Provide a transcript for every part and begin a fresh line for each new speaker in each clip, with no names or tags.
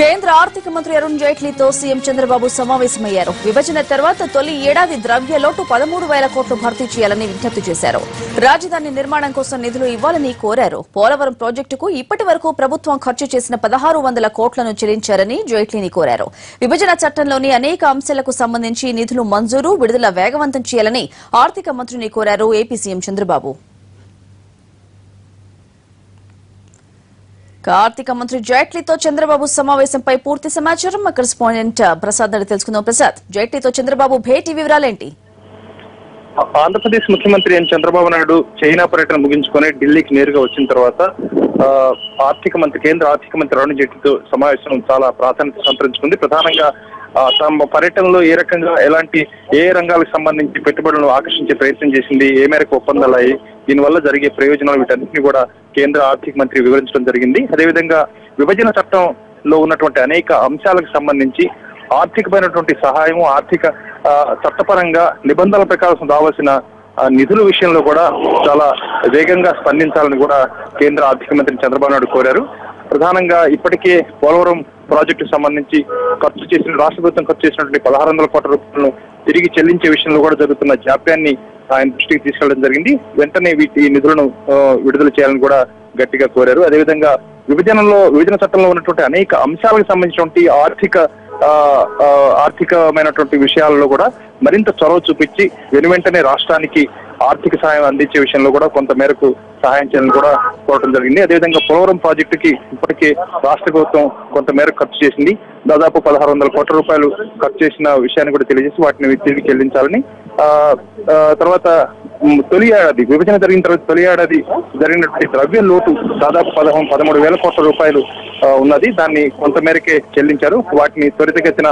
కేంద్ర ఆర్థిక మంత్రి అరుణ్ జైట్లీతో సీఎం చంద్రబాబు సమావేశమయ్యారు. విభజన తర్వాత తొలి ఏడాది ద్రవ్య లోటు 13,000 కోట్లు భర్తీ చేయాలని విజ్ఞప్తి చేశారు. రాజధాని నిర్మాణం కోసం నిధులు ఇవ్వాలని కోరారు. పోలవరం ప్రాజెక్టుకు ఇప్పటి వరకు ప్రభుత్వం ఖర్చు చేసిన 1,600 కోట్లను చెల్లించారని జైట్లీని కోరారు. విభజన చట్టంలోని అనేక అంశాలకు సంబంధించి నిధులు మంజూరు, విడుదల వేగవంతం చేయాలని ఆర్థిక మంత్రిని కోరారు ఏపీ సీఎం చంద్రబాబు. ఆర్థిక మంత్రి జైట్లీతో చంద్రబాబు సమావేశంపై పూర్తి సమాచారం మా కరెస్పాండెంట్ ప్రసాద్ రెడ్డి తెలుసుకుందాం. ప్రసాద్, జైట్లీతో చంద్రబాబు భేటీ వివరాలేంటి?
ఆంధ్రప్రదేశ్ ముఖ్యమంత్రి ఎన్ చంద్రబాబు నాయుడు చైనా పర్యటన ముగించుకొని ఢిల్లీకి నేరుగా వచ్చిన తర్వాత కేంద్ర ఆర్థిక మంత్రి అరుణ్ జైట్లీతో సమావేశం చాలా ప్రాధాన్యత సంతరించుకుంది. ప్రధానంగా తమ పర్యటనలో ఏ రకంగా ఏ రంగాలకు సంబంధించి పెట్టుబడులను ఆకర్షించే ప్రయత్నం చేసింది, ఏ మేరకు ఒప్పందాలయ్యి, దీనివల్ల జరిగే ప్రయోజనాలు, వీటన్నింటినీ కూడా కేంద్ర ఆర్థిక మంత్రి వివరించడం జరిగింది. అదేవిధంగా విభజన చట్టంలో ఉన్నటువంటి అనేక అంశాలకు సంబంధించి ఆర్థికమైనటువంటి సహాయం, ఆర్థిక చట్టపరంగా నిబంధనల ప్రకారం రావాల్సిన నిధుల విషయంలో కూడా చాలా వేగంగా స్పందించాలని కూడా కేంద్ర ఆర్థిక మంత్రి చంద్రబాబు నాయుడు కోరారు. ప్రధానంగా ఇప్పటికే పోలవరం ప్రాజెక్టు సంబంధించి రాష్ట్ర ప్రభుత్వం ఖర్చు చేసినటువంటి 1,600 కోట్ల రూపాయలను తిరిగి చెల్లించే విషయంలో కూడా జరుగుతున్న జాప్యాన్ని ఆయన దృష్టికి తీసుకెళ్లడం జరిగింది. వెంటనే ఈ నిధులను విడుదల చేయాలని కూడా గట్టిగా కోరారు. అదేవిధంగా విభజన చట్టంలో ఉన్నటువంటి అనేక అంశాలకు సంబంధించినటువంటి ఆర్థికమైనటువంటి విషయాలలో కూడా మరింత చొరవ చూపించి వెనువెంటనే రాష్ట్రానికి ఆర్థిక సహాయం అందించే విషయంలో కూడా కొంత మేరకు సహాయం చేయాలని కూడా కోరడం జరిగింది. అదేవిధంగా పోలవరం ప్రాజెక్టుకి ఇప్పటికే రాష్ట్ర ప్రభుత్వం కొంత మేరకు ఖర్చు చేసింది. దాదాపు 1,600 కోట్ల రూపాయలు ఖర్చు చేసిన విషయాన్ని కూడా తెలియజేసి వాటిని తిరిగి చెల్లించాలని, తర్వాత విభజన జరిగిన తర్వాత తొలి ఏడాది జరిగినటువంటి ద్రవ్య లోటు దాదాపు 13,000 కోట్ల రూపాయలు ఉన్నది. దాన్ని కొంత మేరకే చెల్లించారు. వాటిని త్వరితగతిన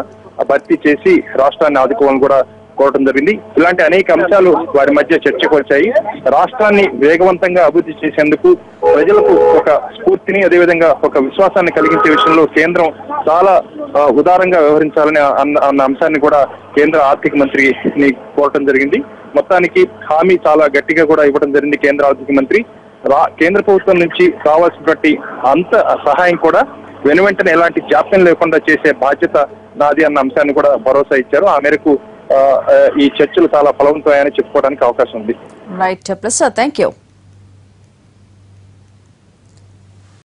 భర్తీ చేసి రాష్ట్రాన్ని ఆదుకోవాలని కూడా కోరడం జరిగింది. ఇలాంటి అనేక అంశాలు వారి మధ్య చర్చకు వచ్చాయి. రాష్ట్రాన్ని వేగవంతంగా అభివృద్ధి చేసేందుకు ప్రజలకు ఒక స్ఫూర్తిని, అదేవిధంగా ఒక విశ్వాసాన్ని కలిగించే విషయంలో కేంద్రం చాలా ఉదారంగా వ్యవహరించాలని అన్న అంశాన్ని కూడా కేంద్ర ఆర్థిక మంత్రిని కోరటం జరిగింది. మొత్తానికి హామీ చాలా గట్టిగా కూడా ఇవ్వడం జరిగింది కేంద్ర ఆర్థిక మంత్రి. కేంద్ర ప్రభుత్వం నుంచి కావాల్సినటువంటి అంత సహాయం కూడా వెనువెంటనే ఎలాంటి జాప్యం లేకుండా చేసే బాధ్యత నాది అన్న అంశాన్ని కూడా భరోసా ఇచ్చారు. ఆ మేరకు ఈ చర్చలు చాలా ఫలవంతమయ్యాయని చెప్పుకోవడానికి అవకాశం ఉంది.
Right Prasad, thank you.